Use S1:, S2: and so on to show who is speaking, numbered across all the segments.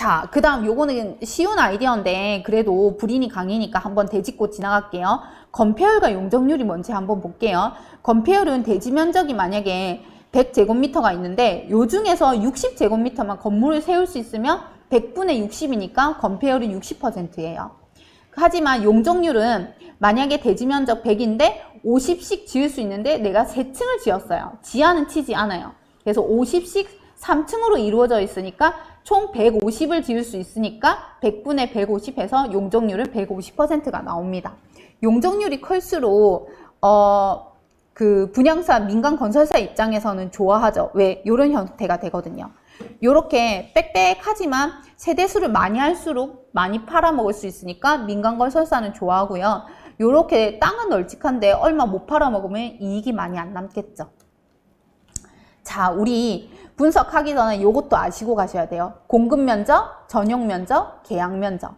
S1: 자, 그 다음 요거는 쉬운 아이디어인데 그래도 불인이 강이니까 한번 대짚고 지나갈게요. 건폐율과 용적률이 뭔지 한번 볼게요. 건폐율은 대지 면적이 만약에 100제곱미터가 있는데 요 중에서 60제곱미터만 건물을 세울 수 있으면 100분의 60이니까 건폐율은 60%예요. 하지만 용적률은 만약에 대지 면적 100인데 50씩 지을 수 있는데 내가 3층을 지었어요. 지하는 치지 않아요. 그래서 50씩 3층으로 이루어져 있으니까 총 150을 지을 수 있으니까 100분의 150 해서 용적률은 150%가 나옵니다. 용적률이 클수록 그 분양사, 민간 건설사 입장에서는 좋아하죠. 왜? 이런 형태가 되거든요. 요렇게 빽빽하지만 세대수를 많이 할수록 많이 팔아먹을 수 있으니까 민간 건설사는 좋아하고요. 요렇게 땅은 널찍한데 얼마 못 팔아먹으면 이익이 많이 안 남겠죠. 자, 우리 분석하기 전에 요것도 아시고 가셔야 돼요. 공급 면적, 전용 면적, 계약 면적.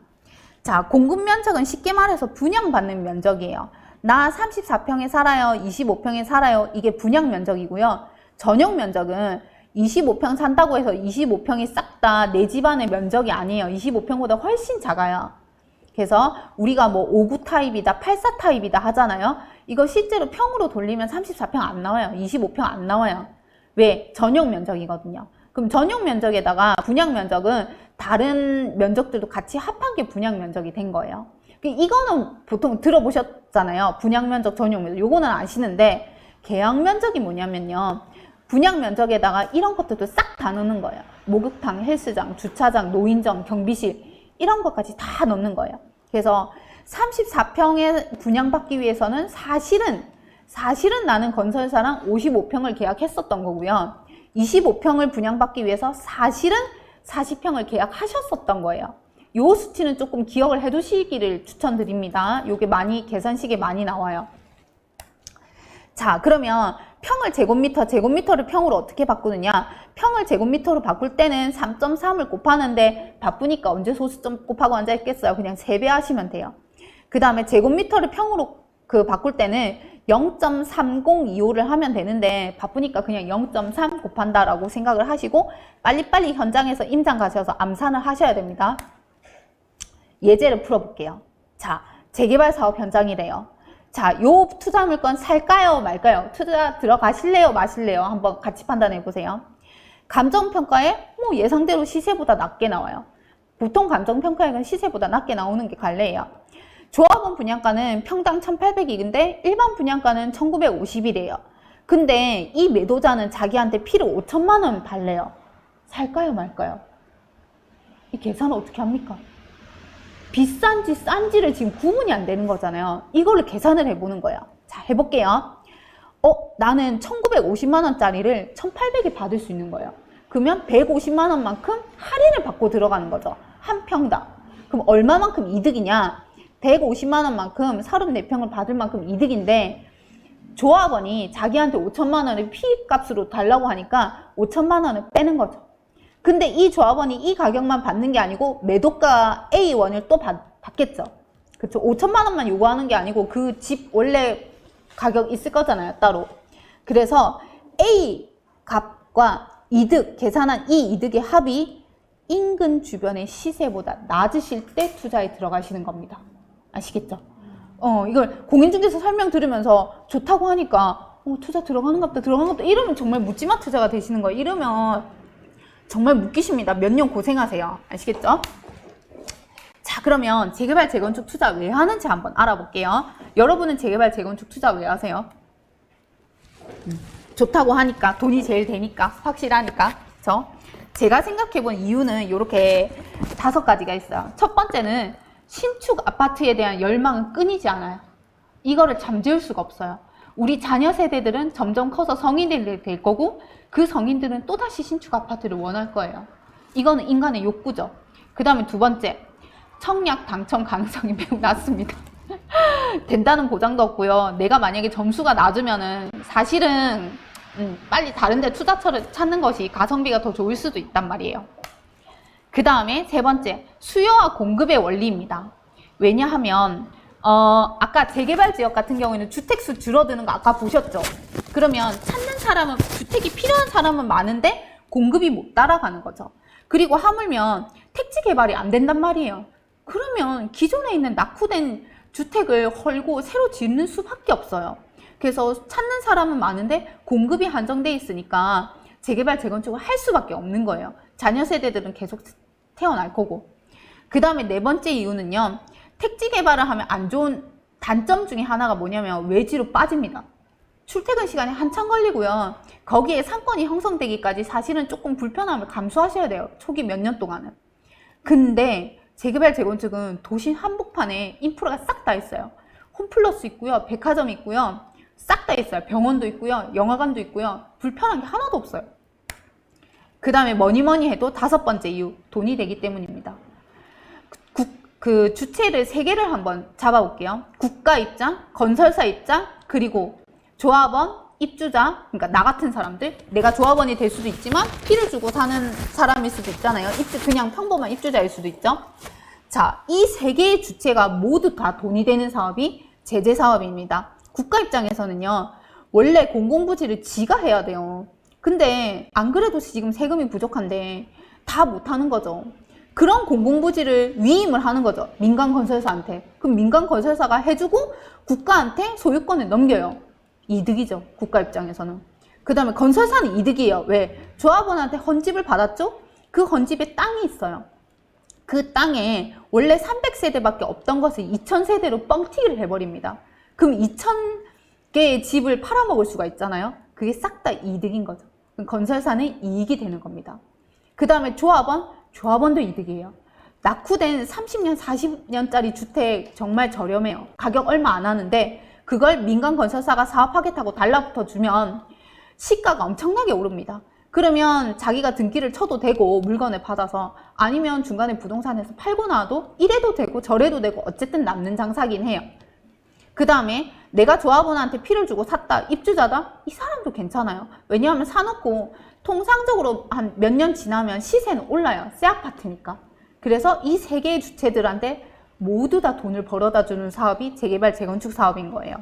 S1: 자, 공급 면적은 쉽게 말해서 분양받는 면적이에요. 나 34평에 살아요, 25평에 살아요. 이게 분양 면적이고요. 전용 면적은 25평 산다고 해서 25평이 싹 다 내 집안의 면적이 아니에요. 25평보다 훨씬 작아요. 그래서 우리가 뭐 5구 타입이다, 84 타입이다 하잖아요. 이거 실제로 평으로 돌리면 34평 안 나와요. 25평 안 나와요. 왜? 전용 면적이거든요. 그럼 전용 면적에다가 분양 면적은 다른 면적들도 같이 합한 게 분양 면적이 된 거예요. 이거는 보통 들어보셨잖아요. 분양 면적, 전용 면적. 요거는 아시는데 계약 면적이 뭐냐면요. 분양 면적에다가 이런 것들도 싹 다 넣는 거예요. 목욕탕, 헬스장, 주차장, 노인정, 경비실 이런 것까지 다 넣는 거예요. 그래서 34평에 분양받기 위해서는 사실은 나는 건설사랑 55평을 계약했었던 거고요. 25평을 분양받기 위해서 사실은 40평을 계약하셨었던 거예요. 요 수치는 조금 기억을 해 두시기를 추천드립니다. 요게 많이 계산식에 많이 나와요. 자, 그러면 평을 제곱미터를 평으로 어떻게 바꾸느냐? 평을 제곱미터로 바꿀 때는 3.3을 곱하는데 바쁘니까 언제 소수점 곱하고 앉아있겠어요? 그냥 3배 하시면 돼요. 그 다음에 제곱미터를 평으로 바꿀 때는 0.3025를 하면 되는데 바쁘니까 그냥 0.3 곱한다라고 생각을 하시고 빨리빨리 현장에서 임장 가셔서 암산을 하셔야 됩니다. 예제를 풀어볼게요. 자, 재개발 사업 현장이래요. 자, 요 투자 물건 살까요 말까요? 투자 들어가실래요 마실래요? 한번 같이 판단해 보세요. 감정평가에 뭐 예상대로 시세보다 낮게 나와요. 보통 감정평가액은 시세보다 낮게 나오는 게 관례예요. 조합원 분양가는 평당 1,800이근데 일반 분양가는 1,950이래요. 근데 이 매도자는 자기한테 피를 5천만 원 발래요. 살까요 말까요? 이 계산을 어떻게 합니까? 비싼지 싼지를 지금 구분이 안 되는 거잖아요. 이걸로 계산을 해보는 거예요. 자, 해볼게요. 나는 1,950만 원짜리를 1,800에 받을 수 있는 거예요. 그러면 150만 원만큼 할인을 받고 들어가는 거죠. 한 평당. 그럼 얼마만큼 이득이냐? 150만 원만큼 34평을 받을 만큼 이득인데 조합원이 자기한테 5천만 원의 피입값으로 달라고 하니까 5천만 원을 빼는 거죠. 근데 이 조합원이 이 가격만 받는 게 아니고 매도가 A1을 또 받겠죠. 그쵸? 5천만 원만 요구하는 게 아니고 그 집 원래 가격 있을 거잖아요, 따로. 그래서 A 값과 이득, 계산한 이 이득의 합이 인근 주변의 시세보다 낮으실 때 투자에 들어가시는 겁니다. 아시겠죠? 이걸 공인중개사 설명 들으면서 좋다고 하니까 투자 들어가는 것도 이러면 정말 묻지마 투자가 되시는 거예요. 이러면 정말 묶이십니다. 몇 년 고생하세요. 아시겠죠? 자, 그러면 재개발, 재건축 투자 왜 하는지 한번 알아볼게요. 여러분은 재개발, 재건축 투자 왜 하세요? 좋다고 하니까, 돈이 제일 되니까, 확실하니까. 그쵸? 제가 생각해본 이유는 이렇게 5가지가 있어요. 첫 번째는 신축 아파트에 대한 열망은 끊이지 않아요. 이거를 잠재울 수가 없어요. 우리 자녀 세대들은 점점 커서 성인들이 될 거고 그 성인들은 또다시 신축 아파트를 원할 거예요. 이거는 인간의 욕구죠. 그 다음에 두 번째, 청약 당첨 가능성이 매우 낮습니다. 된다는 보장도 없고요. 내가 만약에 점수가 낮으면은 사실은 빨리 다른 데 투자처를 찾는 것이 가성비가 더 좋을 수도 있단 말이에요. 그 다음에 세 번째, 수요와 공급의 원리입니다. 왜냐하면 아까 재개발 지역 같은 경우에는 주택수 줄어드는 거 아까 보셨죠? 그러면 찾는 사람은, 주택이 필요한 사람은 많은데 공급이 못 따라가는 거죠. 그리고 하물며 택지 개발이 안 된단 말이에요. 그러면 기존에 있는 낙후된 주택을 헐고 새로 짓는 수밖에 없어요. 그래서 찾는 사람은 많은데 공급이 한정돼 있으니까 재개발, 재건축을 할 수밖에 없는 거예요. 자녀 세대들은 계속 태어날 거고. 그 다음에 네 번째 이유는요. 택지 개발을 하면 안 좋은 단점 중에 하나가 뭐냐면 외지로 빠집니다. 출퇴근 시간이 한참 걸리고요. 거기에 상권이 형성되기까지 사실은 조금 불편함을 감수하셔야 돼요. 초기 몇 년 동안은. 근데 재개발, 재건축은 도심 한복판에 인프라가 싹 다 있어요. 홈플러스 있고요. 백화점 있고요. 싹 다 있어요. 병원도 있고요. 영화관도 있고요. 불편한 게 하나도 없어요. 그 다음에 뭐니 해도 다섯 번째 이유, 돈이 되기 때문입니다. 그 주체를 세 개를 한번 잡아볼게요. 국가 입장, 건설사 입장, 그리고 조합원, 입주자, 그러니까 나 같은 사람들, 내가 조합원이 될 수도 있지만 피를 주고 사는 사람일 수도 있잖아요. 그냥 평범한 입주자일 수도 있죠. 자, 이 세 개의 주체가 모두 다 돈이 되는 사업이 제재 사업입니다. 국가 입장에서는요, 원래 공공부지를 지가 해야 돼요. 근데 안 그래도 지금 세금이 부족한데 다 못하는 거죠. 그런 공공부지를 위임을 하는 거죠. 민간 건설사한테. 그럼 민간 건설사가 해주고 국가한테 소유권을 넘겨요. 이득이죠. 국가 입장에서는. 그 다음에 건설사는 이득이에요. 왜? 조합원한테 헌집을 받았죠? 그 헌집에 땅이 있어요. 그 땅에 원래 300세대밖에 없던 것을 2000세대로 뻥튀기를 해버립니다. 그럼 2000개의 집을 팔아먹을 수가 있잖아요. 그게 싹 다 이득인 거죠. 그럼 건설사는 이익이 되는 겁니다. 그 다음에 조합원도 이득이에요. 낙후된 30년, 40년짜리 주택 정말 저렴해요. 가격 얼마 안 하는데 그걸 민간 건설사가 사업하겠다고 달라붙어 주면 시가가 엄청나게 오릅니다. 그러면 자기가 등기를 쳐도 되고 물건을 받아서, 아니면 중간에 부동산에서 팔고 나도 이래도 되고 저래도 되고 어쨌든 남는 장사긴 해요. 그 다음에 내가 조합원한테 피를 주고 샀다, 입주자다? 이 사람도 괜찮아요. 왜냐하면 사놓고 통상적으로 한 몇 년 지나면 시세는 올라요. 새 아파트니까. 그래서 이 세 개의 주체들한테 모두 다 돈을 벌어다 주는 사업이 재개발, 재건축 사업인 거예요.